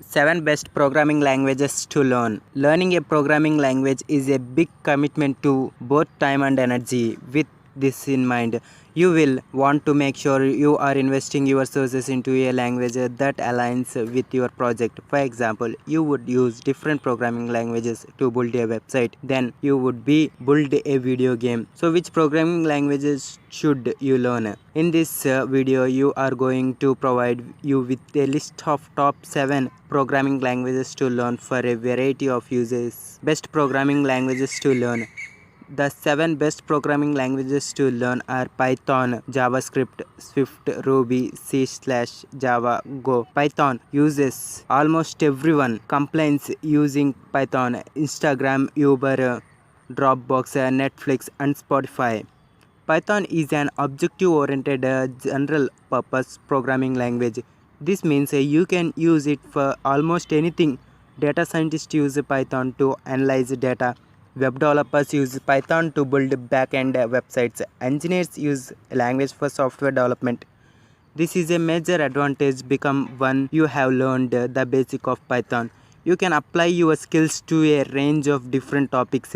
7 best programming languages to learn. Learning a programming language is a big commitment to both time and energy. With this in mind, you will want to make sure you are investing your resources into a language that aligns with your project. For example, you would use different programming languages to build a website, then you would build a video game. So which programming languages should you learn? In this video, you are going to provide you with a list of top 7 programming languages to learn for a variety of uses. Best programming languages to learn. The 7 best programming languages to learn are Python, JavaScript, Swift, Ruby, C/Java, Go. Python uses almost everyone complains using Python. Instagram, Uber, Dropbox, Netflix, and Spotify. Python is an objective-oriented general-purpose programming language. This means you can use it for almost anything. Data scientists use Python to analyze data. Web developers use Python to build back-end websites. Engineers use language for software development. This is a major advantage become when you have learned the basic of Python. You can apply your skills to a range of different topics.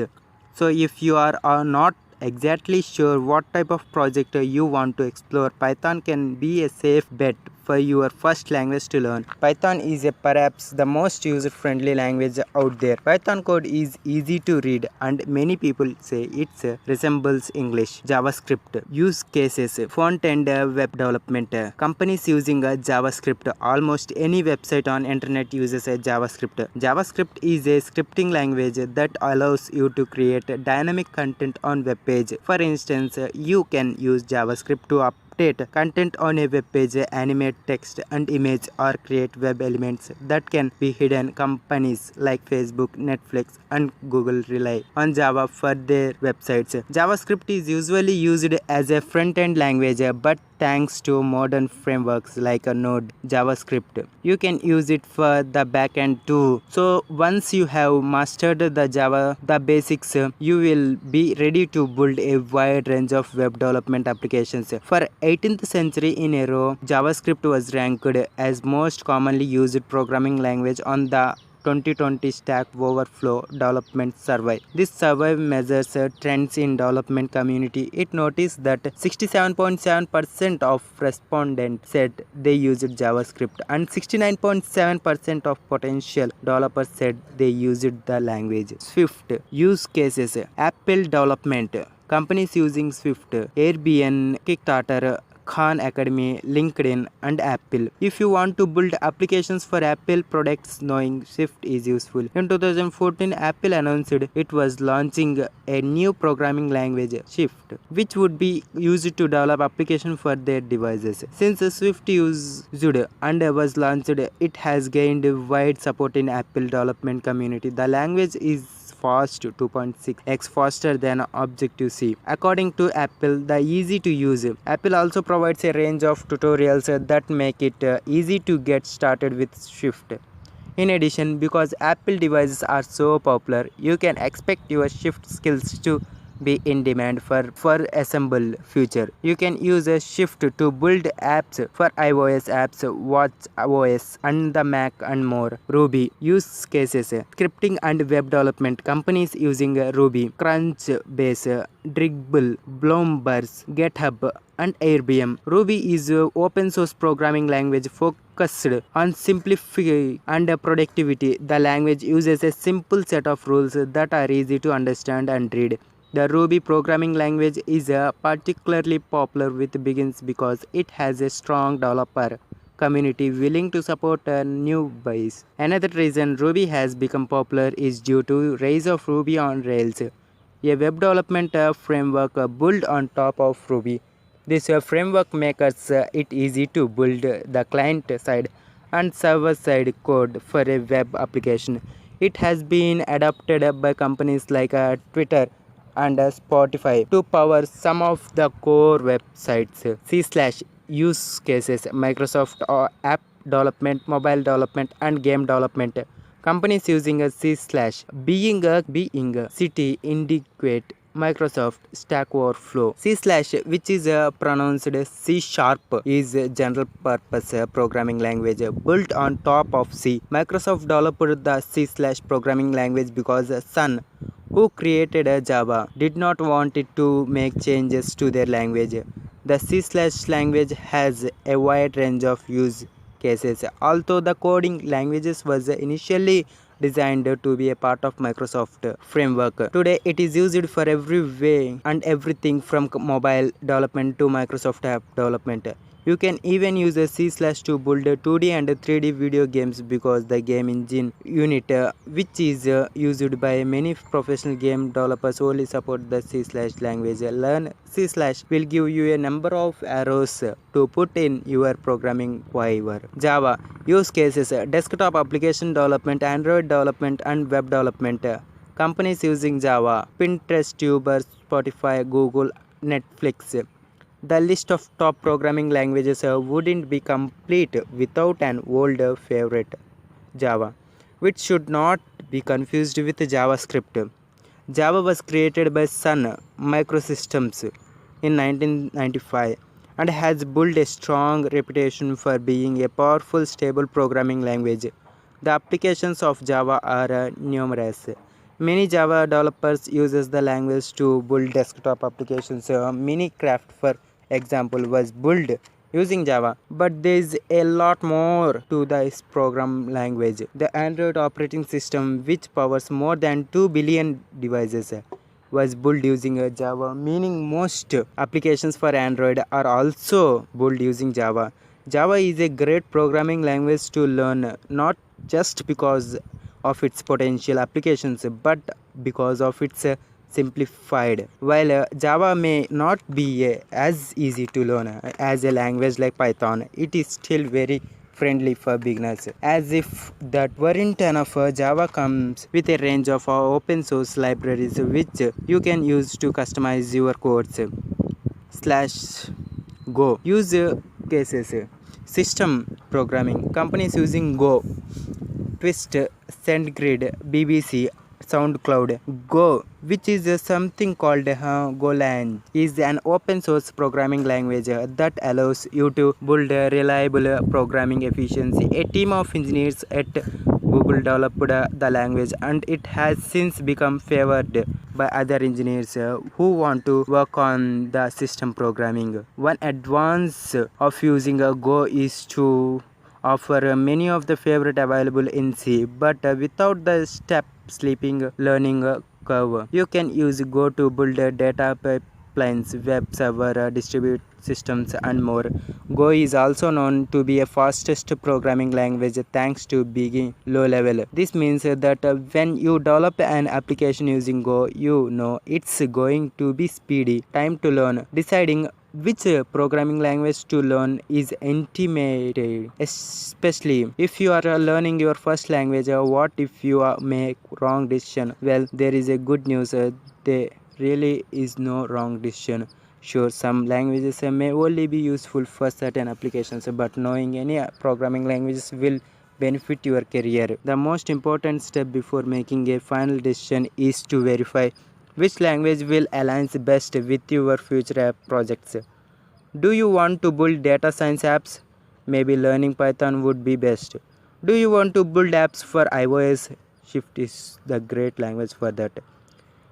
So if you are not exactly sure what type of project you want to explore, Python can be a safe bet for your first language to learn. Python is perhaps the most user-friendly language out there. Python code is easy to read and many people say it resembles English. JavaScript use cases, front-end web development. Companies using JavaScript. Almost any website on internet uses a JavaScript. JavaScript is a scripting language that allows you to create dynamic content on web page. For instance, you can use JavaScript to update content on a web page, animate text and image, or create web elements that can be hidden. Companies like Facebook, Netflix, and Google rely on Java for their websites. JavaScript is usually used as a front-end language, but thanks to modern frameworks like Node, JavaScript, you can use it for the backend too. So once you have mastered the basics, you will be ready to build a wide range of web development applications. For 18th century in a row, JavaScript was ranked as most commonly used programming language on the 2020 Stack Overflow Development Survey. This survey measures trends in development community. It noticed that 67.7% of respondents said they used JavaScript and 69.7% of potential developers said they used the language. Swift use cases. Apple development. Companies using Swift, Airbnb, Kickstarter, Khan Academy, LinkedIn, and Apple. If you want to build applications for Apple products, knowing Swift is useful. In 2014, Apple announced it was launching a new programming language, Swift, which would be used to develop applications for their devices. Since Swift used and was launched, it has gained wide support in Apple development community. The language is fast, 2.6x faster than Objective-C. According to Apple, the easy to use. Apple also provides a range of tutorials that make it easy to get started with Swift. In addition, because Apple devices are so popular, you can expect your Swift skills to be in demand for assemble future. You can use a Swift to build apps for iOS apps, watchOS, and the Mac and more. Ruby use cases. Scripting and web development. Companies using Ruby, Crunchbase, Dribble, Bloomberg, GitHub, and Airbnb. Ruby is an open source programming language focused on simplicity and productivity. The language uses a simple set of rules that are easy to understand and read. The Ruby programming language is particularly popular with beginners because it has a strong developer community willing to support newbies. Another reason Ruby has become popular is due to rise of Ruby on Rails, a web development framework built on top of Ruby. This framework makes it easy to build the client side and server side code for a web application. It has been adopted by companies like Twitter and Spotify to power some of the core websites. C/ use cases. Microsoft app development, mobile development, and game development. Companies using a C/ being city indicate Microsoft Stack Overflow. C slash, which is pronounced C sharp, is a general purpose programming language built on top of C. Microsoft developed the C slash programming language because Sun, who created Java, did not want it to make changes to their language. The C slash language has a wide range of use cases. Although the coding languages was initially designed to be a part of Microsoft framework, today it is used for every way and everything from mobile development to Microsoft app development. You can even use a C slash to build 2D and 3D video games because the game engine Unit, which is used by many professional game developers, only support the C slash language. Learn C slash will give you a number of arrows to put in your programming waiver. Java use cases: desktop application development, Android development, and web development. Companies using Java: Pinterest, Uber, Spotify, Google, Netflix. The list of top programming languages wouldn't be complete without an old favorite, Java, which should not be confused with JavaScript. Java was created by Sun Microsystems in 1995 and has built a strong reputation for being a powerful, stable programming language. The applications of Java are numerous. Many Java developers uses the language to build desktop applications. Minecraft, for example, was built using Java, but there is a lot more to this program language. The Android operating system, which powers more than 2 billion devices, was built using Java, meaning most applications for Android are also built using Java. Java is a great programming language to learn, not just because of its potential applications but because of its simplified. While Java may not be as easy to learn as a language like Python, it is still very friendly for beginners. As if that weren't enough, Java comes with a range of open source libraries which you can use to customize your codes. Slash Go use cases: system programming, companies using Go: Twist, SendGrid, BBC, SoundCloud. Go, which is something called Golang, is an open source programming language that allows you to build reliable programming efficiency. A team of engineers at Google developed the language, and it has since become favored by other engineers who want to work on the system programming. One advance of using Go is to offer many of the favorite available in C, but without the step sleeping learning curve. You can use Go to build data pipelines, web server, distribute systems, and more. Go is also known to be a fastest programming language thanks to being low level. This means that when you develop an application using Go, you know it's going to be speedy. Time to learn. Deciding which programming language to learn is intimidating, especially if you are learning your first language. What if you make wrong decision? Well, there is a good news. There really is no wrong decision. Sure, some languages may only be useful for certain applications, but knowing any programming languages will benefit your career. The most important step before making a final decision is to verify which language will align best with your future app projects. Do you want to build data science apps? Maybe learning Python would be best. Do you want to build apps for iOS? Shift is the great language for that.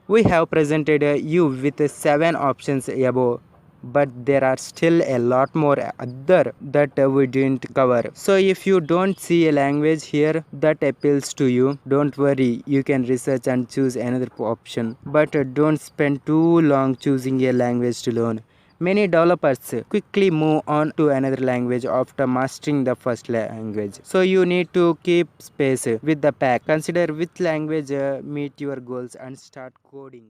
We have presented you with 7 options above, but there are still a lot more other that we didn't cover. So if you don't see a language here that appeals to you, don't worry, you can research and choose another option. But don't spend too long choosing a language to learn. Many developers quickly move on to another language after mastering the first language. So you need to keep pace with the pack. Consider which language meet your goals and start coding.